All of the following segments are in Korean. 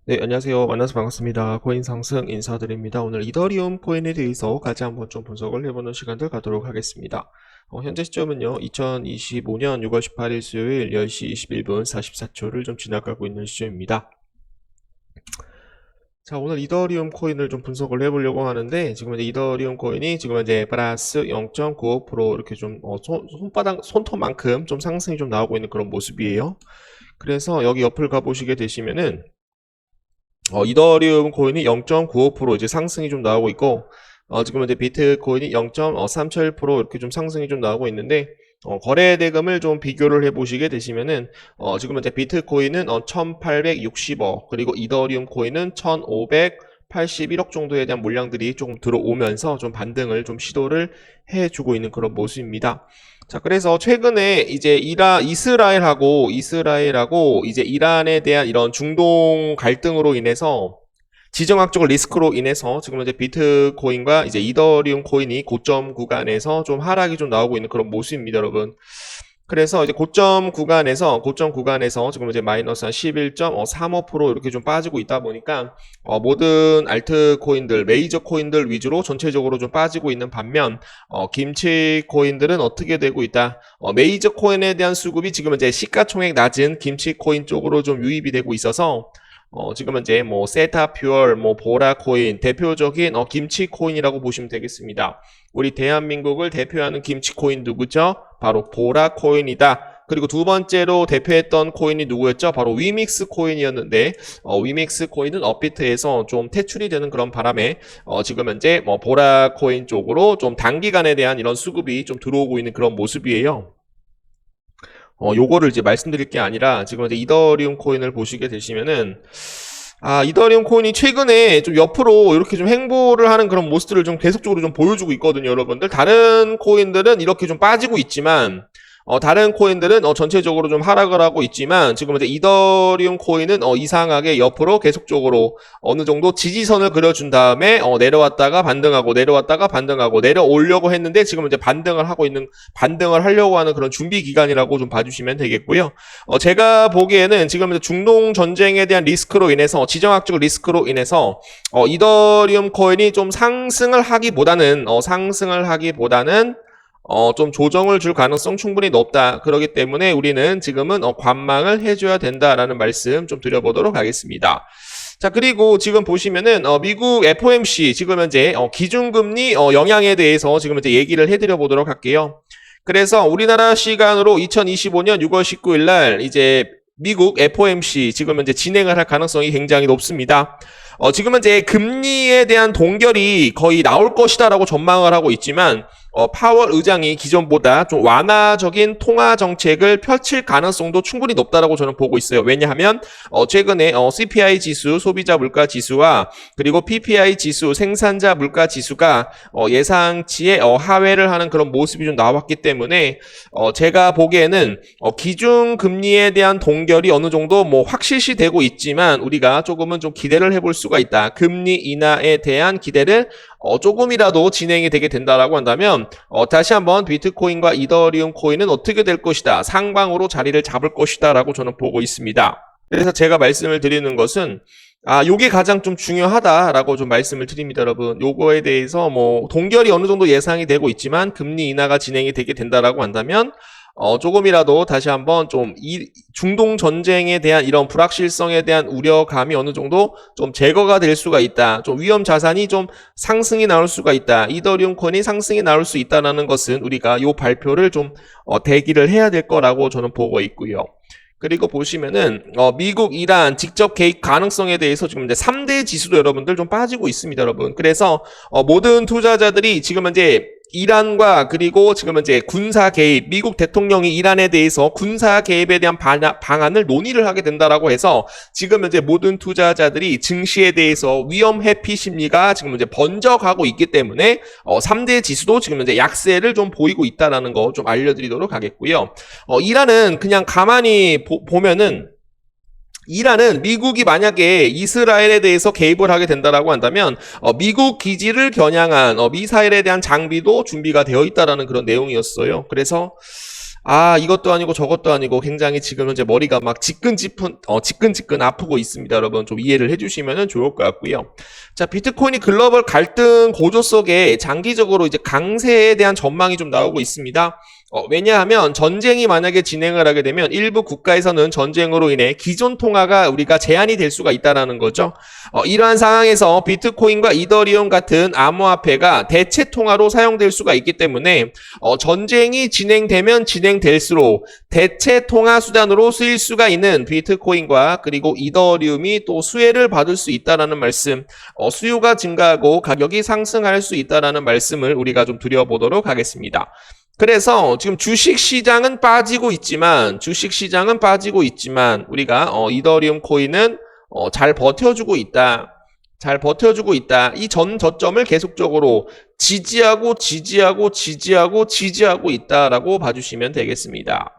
네, 안녕하세요. 만나서 반갑습니다. 코인 상승 인사드립니다. 오늘 이더리움 코인에 대해서 같이 한번 좀 분석을 해보는 시간들 갖도록 하겠습니다. 현재 시점은요, 2025년 6월 18일 수요일 10시 21분 44초를 좀 지나가고 있는 시점입니다. 자, 오늘 이더리움 코인을 좀 분석을 해보려고 하는데, 지금 이제 이더리움 코인이 지금 이제 플러스 0.95% 이렇게 좀, 손톱만큼 좀 상승이 좀 나오고 있는 그런 모습이에요. 그래서 여기 옆을 가보시게 되시면은, 이더리움 코인이 0.95% 이제 상승이 좀 나오고 있고, 지금 이제 비트코인이 0.37% 이렇게 좀 상승이 좀 나오고 있는데, 거래 대금을 좀 비교를 해 보시게 되시면은, 지금 이제 비트코인은 1860억, 그리고 이더리움 코인은 1581억 정도에 대한 물량들이 조금 들어오면서 좀 반등을 좀 시도를 해주고 있는 그런 모습입니다. 자, 그래서 최근에 이제 이스라엘하고 이제 이란에 대한 이런 중동 갈등으로 인해서 지정학적 리스크로 인해서 지금 이제 비트코인과 이제 이더리움 코인이 고점 구간에서 좀 하락이 좀 나오고 있는 그런 모습입니다, 여러분. 그래서 이제 고점 구간에서 지금 이제 마이너스 한 11.35% 이렇게 좀 빠지고 있다 보니까 모든 알트 코인들, 메이저 코인들 위주로 전체적으로 좀 빠지고 있는 반면 김치 코인들은 어떻게 되고 있다? 메이저 코인에 대한 수급이 지금 이제 시가총액 낮은 김치 코인 쪽으로 좀 유입이 되고 있어서 지금 이제 뭐 세타퓨얼, 뭐 보라코인 대표적인 김치 코인이라고 보시면 되겠습니다. 우리 대한민국을 대표하는 김치 코인 누구죠? 바로 보라코인이다. 그리고 두 번째로 대표했던 코인이 누구였죠? 바로 위믹스 코인이었는데 위믹스 코인은 업비트에서 좀 퇴출이 되는 그런 바람에 지금 현재 뭐 보라코인 쪽으로 좀 단기간에 대한 이런 수급이 좀 들어오고 있는 그런 모습이에요. 요거를 이제 말씀드릴 게 아니라 지금 이제 이더리움 코인을 보시게 되시면은 이더리움 코인이 최근에 좀 옆으로 이렇게 좀 행보를 하는 그런 모습들을 좀 계속적으로 좀 보여주고 있거든요, 여러분들. 다른 코인들은 이렇게 좀 빠지고 있지만 다른 코인들은 전체적으로 좀 하락을 하고 있지만 지금 이제 이더리움 코인은 이상하게 옆으로 계속적으로 어느 정도 지지선을 그려준 다음에 내려왔다가 반등하고 내려오려고 했는데 지금 이제 반등을 하려고 하는 그런 준비 기간이라고 좀 봐주시면 되겠고요. 제가 보기에는 지금 이제 중동 전쟁에 대한 리스크로 인해서 지정학적 리스크로 인해서 이더리움 코인이 좀 상승을 하기보다는 좀 조정을 줄 가능성 충분히 높다. 그렇기 때문에 우리는 지금은 관망을 해줘야 된다라는 말씀 좀 드려보도록 하겠습니다. 자, 그리고 지금 보시면은 미국 FOMC 지금 현재 기준금리 영향에 대해서 지금 이제 얘기를 해드려 보도록 할게요. 그래서 우리나라 시간으로 2025년 6월 19일 날 이제 미국 FOMC 지금 현재 진행을 할 가능성이 굉장히 높습니다. 지금 현재 금리에 대한 동결이 거의 나올 것이다라고 전망을 하고 있지만 파월 의장이 기존보다 좀 완화적인 통화 정책을 펼칠 가능성도 충분히 높다라고 저는 보고 있어요. 왜냐하면 최근에 CPI 지수, 소비자 물가 지수와 그리고 PPI 지수, 생산자 물가 지수가 예상치에 하회를 하는 그런 모습이 좀 나왔기 때문에 제가 보기에는 기준 금리에 대한 동결이 어느 정도 뭐 확실시 되고 있지만 우리가 조금은 좀 기대를 해볼 수가 있다. 금리 인하에 대한 기대를 조금이라도 진행이 되게 된다라고 한다면 다시 한번 비트코인과 이더리움 코인은 어떻게 될 것이다. 상방으로 자리를 잡을 것이다 라고 저는 보고 있습니다. 그래서 제가 말씀을 드리는 것은 요게 가장 좀 중요하다라고 좀 말씀을 드립니다, 여러분. 요거에 대해서 뭐 동결이 어느 정도 예상이 되고 있지만 금리 인하가 진행이 되게 된다라고 한다면 조금이라도 다시 한번 좀 이 중동 전쟁에 대한 이런 불확실성에 대한 우려감이 어느 정도 좀 제거가 될 수가 있다. 좀 위험 자산이 좀 상승이 나올 수가 있다. 이더리움 코인이 상승이 나올 수 있다는 것은 우리가 요 발표를 좀 대기를 해야 될 거라고 저는 보고 있고요. 그리고 보시면은 미국, 이란 직접 개입 가능성에 대해서 지금 이제 3대 지수도 여러분들 좀 빠지고 있습니다, 여러분. 그래서 모든 투자자들이 지금 이제 이란과 그리고 지금 이제 군사 개입, 미국 대통령이 이란에 대해서 군사 개입에 대한 방안을 논의를 하게 된다라고 해서 지금 이제 모든 투자자들이 증시에 대해서 위험 회피 심리가 지금 이제 번져가고 있기 때문에 3대 지수도 지금 이제 약세를 좀 보이고 있다라는 거 좀 알려드리도록 하겠고요. 이란은 그냥 가만히 보면은 이란은 미국이 만약에 이스라엘에 대해서 개입을 하게 된다라고 한다면 미국 기지를 겨냥한 미사일에 대한 장비도 준비가 되어 있다라는 그런 내용이었어요. 그래서 이것도 아니고 저것도 아니고 굉장히 지금 현재 머리가 막 지끈지끈 아프고 있습니다. 여러분 좀 이해를 해주시면 좋을 것 같고요. 자, 비트코인이 글로벌 갈등 고조 속에 장기적으로 이제 강세에 대한 전망이 좀 나오고 있습니다. 왜냐하면 전쟁이 만약에 진행을 하게 되면 일부 국가에서는 전쟁으로 인해 기존 통화가 우리가 제한이 될 수가 있다라는 거죠. 이러한 상황에서 비트코인과 이더리움 같은 암호화폐가 대체 통화로 사용될 수가 있기 때문에 전쟁이 진행되면 진행될수록 대체 통화 수단으로 쓰일 수가 있는 비트코인과 그리고 이더리움이 또 수혜를 받을 수 있다라는 말씀, 수요가 증가하고 가격이 상승할 수 있다라는 말씀을 우리가 좀 드려보도록 하겠습니다. 그래서 지금 주식시장은 빠지고 있지만 우리가 이더리움 코인은 잘 버텨주고 있다. 이 전 저점을 계속적으로 지지하고 있다라고 봐주시면 되겠습니다.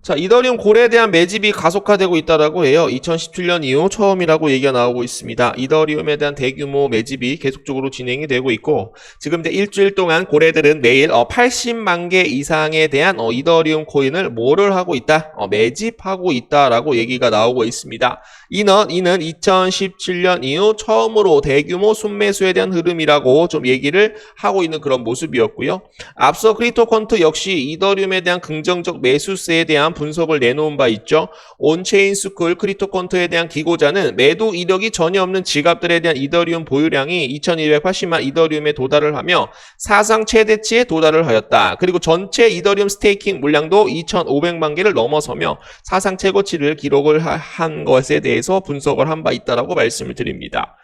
자, 이더리움 골에 대한 매집이 가속화되고 있다라고 해요. 2017년 이후 처음이라고 얘기가 나오고 있습니다. 이더리움에 대한 대규모 매집이 계속적으로 진행이 되고 있고, 지금 이제 일주일 동안 고래들은 매일 80만 개 이상에 대한 이더리움 코인을 뭐를 하고 있다? 매집하고 있다라고 얘기가 나오고 있습니다. 이는 2017년 이후 처음으로 대규모 순매수에 대한 흐름이라고 좀 얘기를 하고 있는 그런 모습이었고요. 앞서 크립토컨트 역시 이더리움에 대한 긍정적 매수세에 대한 분석을 내놓은 바 있죠. 온체인 스쿨 크립토컨트에 대한 기고자는 매도 이력이 전혀 없는 지갑들에 대한 이더리움 보유량이 2280만 이더리움에 도달을 하며 사상 최대치에 도달을 하였다. 그리고 전체 이더리움 스테이킹 물량도 2500만 개를 넘어서며 사상 최고치를 기록을 한 것에 대해서 분석을 한 바 있다라고 말씀을 드립니다.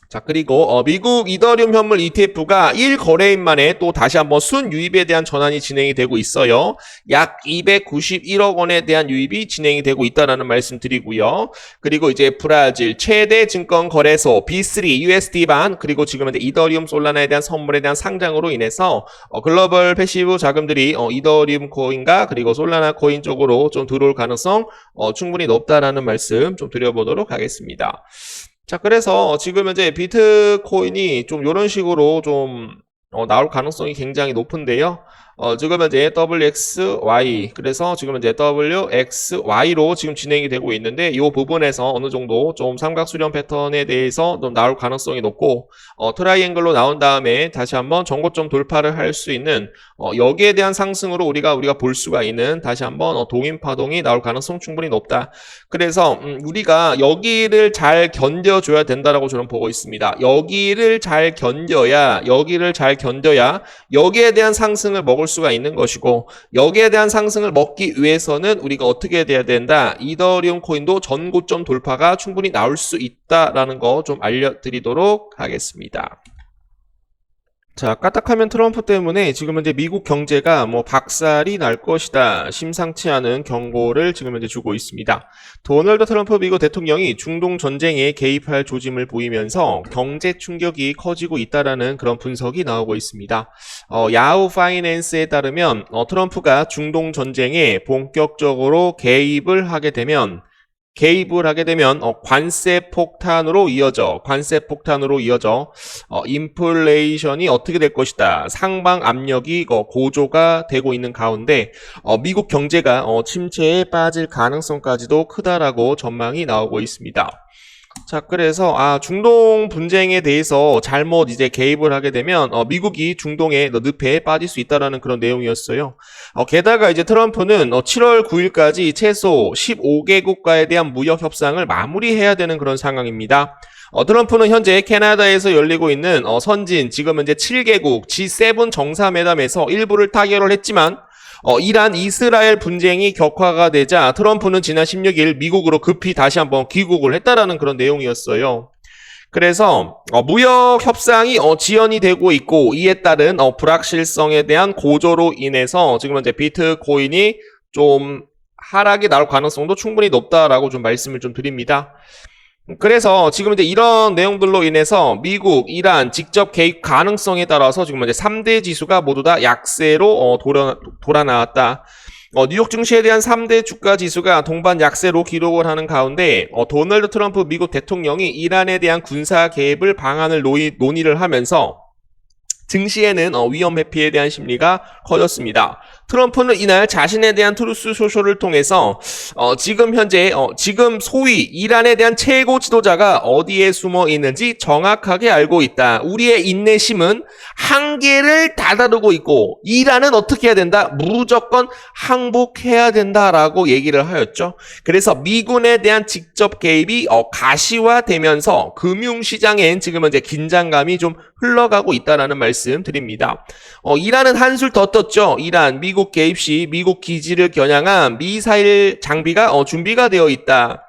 자, 그리고 미국 이더리움 현물 ETF가 1거래일 만에 또 다시 한번 순유입에 대한 전환이 진행이 되고 있어요. 약 291억 원에 대한 유입이 진행이 되고 있다는 말씀 드리고요. 그리고 이제 브라질 최대 증권 거래소 B3 USD반 그리고 지금 이제 이더리움 솔라나에 대한 선물에 대한 상장으로 인해서 글로벌 패시브 자금들이 이더리움 코인과 그리고 솔라나 코인 쪽으로 좀 들어올 가능성 충분히 높다라는 말씀 좀 드려보도록 하겠습니다. 자, 그래서 지금 이제 비트코인이 좀 이런 식으로 좀 나올 가능성이 굉장히 높은데요. 지금 이제 WXY 그래서 지금 이제 WXY로 지금 진행이 되고 있는데 이 부분에서 어느 정도 좀 삼각 수렴 패턴에 대해서 좀 나올 가능성이 높고 트라이앵글로 나온 다음에 다시 한번 전고점 돌파를 할 수 있는 여기에 대한 상승으로 우리가 볼 수가 있는 다시 한번 동인 파동이 나올 가능성 충분히 높다. 그래서 우리가 여기를 잘 견뎌줘야 된다라고 저는 보고 있습니다. 여기를 잘 견뎌야 여기에 대한 상승을 먹을 수가 있는 것이고 여기에 대한 상승을 먹기 위해서는 우리가 어떻게 돼야 된다? 이더리움 코인도 전고점 돌파가 충분히 나올 수 있다라는 거 좀 알려드리도록 하겠습니다. 자, 까딱하면 트럼프 때문에 지금 이제 미국 경제가 박살이 날 것이다. 심상치 않은 경고를 지금 현재 주고 있습니다. 도널드 트럼프 미국 대통령이 중동 전쟁에 개입할 조짐을 보이면서 경제 충격이 커지고 있다라는 그런 분석이 나오고 있습니다. 야후 파이낸스에 따르면 트럼프가 중동 전쟁에 본격적으로 개입을 하게 되면 관세 폭탄으로 이어져 인플레이션이 어떻게 될 것이다. 상방 압력이 고조가 되고 있는 가운데 미국 경제가 침체에 빠질 가능성까지도 크다라고 전망이 나오고 있습니다. 자, 그래서 중동 분쟁에 대해서 잘못 이제 개입을 하게 되면 미국이 중동의 늪에 빠질 수 있다라는 그런 내용이었어요. 게다가 이제 트럼프는 7월 9일까지 최소 15개국가에 대한 무역 협상을 마무리해야 되는 그런 상황입니다. 트럼프는 현재 캐나다에서 열리고 있는 선진 지금 현재 7개국 G7 정상회담에서 일부를 타결을 했지만 이란 이스라엘 분쟁이 격화가 되자 트럼프는 지난 16일 미국으로 급히 다시 한번 귀국을 했다라는 그런 내용이었어요. 그래서 무역 협상이 지연이 되고 있고 이에 따른 불확실성에 대한 고조로 인해서 지금 현재 비트코인이 좀 하락이 나올 가능성도 충분히 높다라고 좀 말씀을 좀 드립니다. 그래서 지금 이제 이런 내용들로 인해서 미국, 이란 직접 개입 가능성에 따라서 지금 이제 3대 지수가 모두 다 약세로 돌아 나왔다. 뉴욕 증시에 대한 3대 주가 지수가 동반 약세로 기록을 하는 가운데 도널드 트럼프 미국 대통령이 이란에 대한 군사 개입을 방안을 논의를 하면서 증시에는 위험 회피에 대한 심리가 커졌습니다. 트럼프는 이날 자신에 대한 트루스 소셜을 통해서 지금 현재 지금 소위 이란에 대한 최고 지도자가 어디에 숨어 있는지 정확하게 알고 있다. 우리의 인내심은 한계를 다다르고 있고 이란은 어떻게 해야 된다? 무조건 항복해야 된다라고 얘기를 하였죠. 그래서 미군에 대한 직접 개입이 가시화되면서 금융시장엔 지금 현재 긴장감이 좀 흘러가고 있다라는 말씀 드립니다. 이란은 한술 더 떴죠. 이란 미국 개입 시 미국 기지를 겨냥한 미사일 장비가 준비가 되어 있다.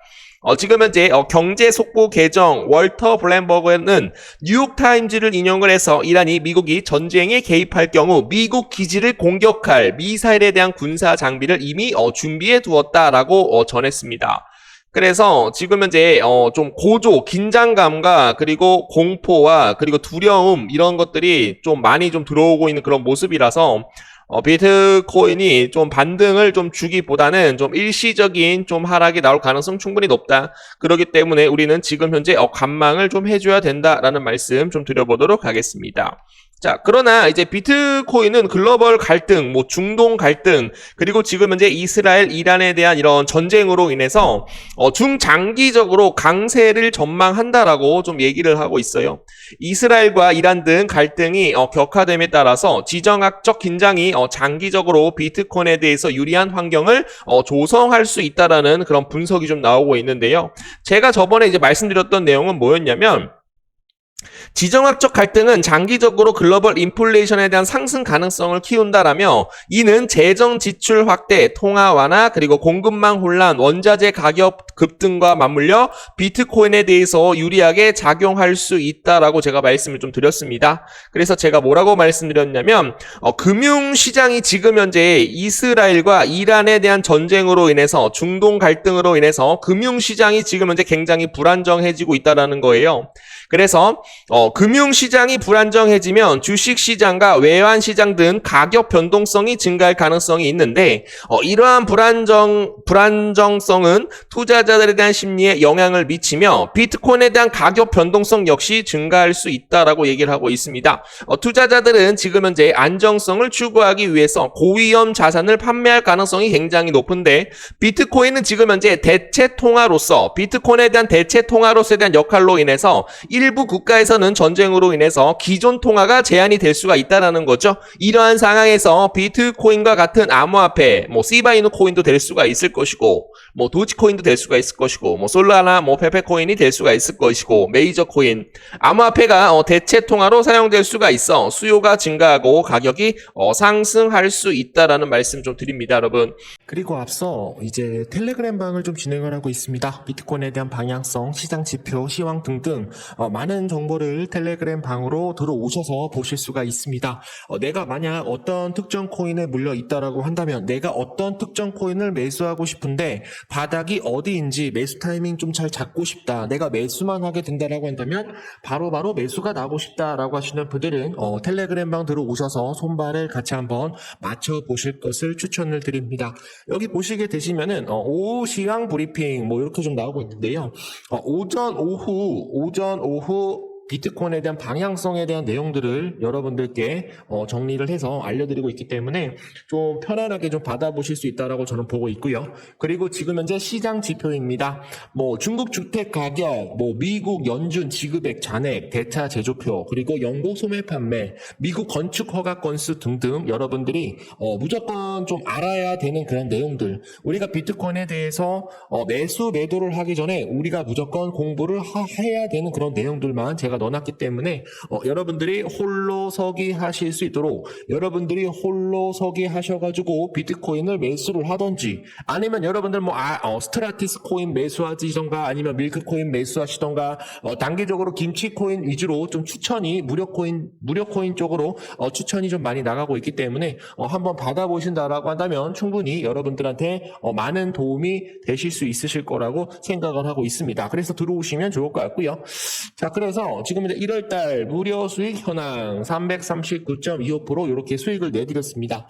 지금 현재 경제 속보 계정 월터 블랜버그는 뉴욕타임즈를 인용을 해서 이란이 미국이 전쟁에 개입할 경우 미국 기지를 공격할 미사일에 대한 군사 장비를 이미 준비해 두었다라고 전했습니다. 그래서 지금 현재 좀 고조, 긴장감과 그리고 공포와 그리고 두려움 이런 것들이 좀 많이 좀 들어오고 있는 그런 모습이라서 비트코인이 좀 반등을 좀 주기보다는 좀 일시적인 좀 하락이 나올 가능성 충분히 높다. 그렇기 때문에 우리는 지금 현재 관망을 좀 해줘야 된다라는 말씀 좀 드려보도록 하겠습니다. 자, 그러나 이제 비트코인은 글로벌 갈등, 뭐 중동 갈등, 그리고 지금 현재 이스라엘, 이란에 대한 이런 전쟁으로 인해서 중장기적으로 강세를 전망한다라고 좀 얘기를 하고 있어요. 이스라엘과 이란 등 갈등이 격화됨에 따라서 지정학적 긴장이 장기적으로 비트코인에 대해서 유리한 환경을 조성할 수 있다라는 그런 분석이 좀 나오고 있는데요. 제가 저번에 이제 말씀드렸던 내용은 뭐였냐면 지정학적 갈등은 장기적으로 글로벌 인플레이션에 대한 상승 가능성을 키운다라며 이는 재정 지출 확대, 통화 완화, 그리고 공급망 혼란, 원자재 가격 급등과 맞물려 비트코인에 대해서 유리하게 작용할 수 있다라고 제가 말씀을 좀 드렸습니다. 그래서 제가 뭐라고 말씀드렸냐면 금융시장이 지금 현재 이스라엘과 이란에 대한 전쟁으로 인해서 중동 갈등으로 인해서 금융시장이 지금 현재 굉장히 불안정해지고 있다라는 거예요. 그래서 금융시장이 불안정해지면 주식시장과 외환시장 등 가격 변동성이 증가할 가능성이 있는데 이러한 불안정성은 투자자들에 대한 심리에 영향을 미치며 비트코인에 대한 가격 변동성 역시 증가할 수 있다라고 얘기를 하고 있습니다. 투자자들은 지금 현재 안정성을 추구하기 위해서 고위험 자산을 판매할 가능성이 굉장히 높은데 비트코인은 지금 현재 대체 통화로서 비트코인에 대한 대체 통화로서에 대한 역할로 인해서 일부 국가에서는 전쟁으로 인해서 기존 통화가 제한이 될 수가 있다는 거죠. 이러한 상황에서 비트코인과 같은 암호화폐, 시바이누 코인도 될 수가 있을 것이고, 도지코인도 될 수가 있을 것이고, 솔라나, 페페코인이 될 수가 있을 것이고, 메이저 코인, 암호화폐가 대체 통화로 사용될 수가 있어 수요가 증가하고 가격이 상승할 수 있다라는 말씀 좀 드립니다, 여러분. 그리고 앞서 이제 텔레그램 방을 좀 진행을 하고 있습니다. 비트코인에 대한 방향성, 시장 지표, 시황 등등 많은 정보를 텔레그램 방으로 들어오셔서 보실 수가 있습니다. 내가 만약 어떤 특정 코인에 물려 있다라고 한다면 내가 어떤 특정 코인을 매수하고 싶은데 바닥이 어디인지 매수 타이밍 좀 잘 잡고 싶다. 내가 매수만 하게 된다라고 한다면 바로 매수가 나고 싶다라고 하시는 분들은 텔레그램 방 들어오셔서 손발을 같이 한번 맞춰 보실 것을 추천을 드립니다. 여기 보시게 되시면은 오후 시황 브리핑 이렇게 좀 나오고 있는데요. 오전 오후 비트코인에 대한 방향성에 대한 내용들을 여러분들께 정리를 해서 알려드리고 있기 때문에 좀 편안하게 좀 받아보실 수 있다라고 저는 보고 있고요. 그리고 지금 현재 시장 지표입니다. 중국 주택 가격, 미국 연준 지급액 잔액, 대차 제조표, 그리고 영국 소매 판매, 미국 건축 허가 건수 등등 여러분들이 무조건 좀 알아야 되는 그런 내용들. 우리가 비트코인에 대해서 매수 매도를 하기 전에 우리가 무조건 공부를 해야 되는 그런 내용들만 제가 넣어놨기 때문에 여러분들이 홀로 서기 하실 수 있도록 여러분들이 홀로 서기 하셔가지고 비트코인을 매수를 하던지 아니면 여러분들 스트라티스 코인 매수하시던가 아니면 밀크코인 매수하시던가 단기적으로 김치코인 위주로 좀 추천이 무료코인 쪽으로 추천이 좀 많이 나가고 있기 때문에 한번 받아보신다라고 한다면 충분히 여러분들한테 많은 도움이 되실 수 있으실 거라고 생각을 하고 있습니다. 그래서 들어오시면 좋을 것 같고요. 자, 그래서 지금 이제 1월달 무료 수익 현황 339.25% 이렇게 수익을 내드렸습니다.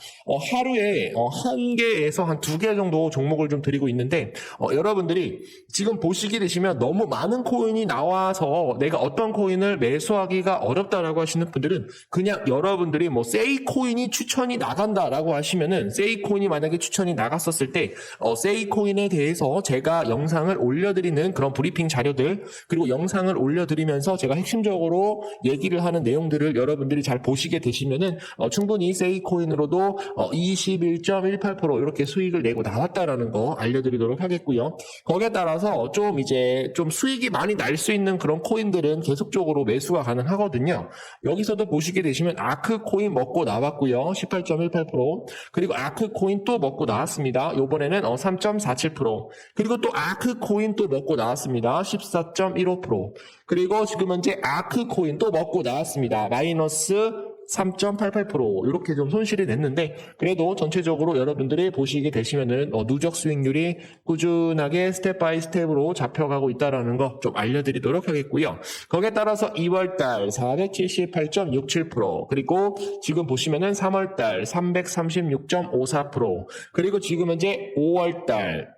하루에 한 개에서 한 두 개 정도 종목을 좀 드리고 있는데 여러분들이 지금 보시게 되시면 너무 많은 코인이 나와서 내가 어떤 코인을 매수하기가 어렵다라고 하시는 분들은 그냥 여러분들이 뭐 세이 코인이 추천이 나간다라고 하시면은 세이 코인이 만약에 추천이 나갔었을 때 세이 코인에 대해서 제가 영상을 올려드리는 그런 브리핑 자료들 그리고 영상을 올려드리면서 제가 핵심적으로 얘기를 하는 내용들을 여러분들이 잘 보시게 되시면은 충분히 세이 코인으로도 21.18% 이렇게 수익을 내고 나왔다라는 거 알려드리도록 하겠고요. 거기에 따라서 좀 이제 좀 수익이 많이 날 수 있는 그런 코인들은 계속적으로 매수가 가능하거든요. 여기서도 보시게 되시면 아크 코인 먹고 나왔고요. 18.18% 그리고 아크 코인 또 먹고 나왔습니다. 요번에는 3.47% 그리고 또 아크 코인 또 먹고 나왔습니다. 14.15% 그리고 지금 현재 아크 코인 또 먹고 나왔습니다. 마이너스 3.88% 이렇게 좀 손실이 냈는데 그래도 전체적으로 여러분들이 보시게 되시면은 누적 수익률이 꾸준하게 스텝 바이 스텝으로 잡혀가고 있다라는 거 좀 알려드리도록 하겠고요. 거기에 따라서 2월달 478.67% 그리고 지금 보시면은 3월달 336.54% 그리고 지금 현재 5월달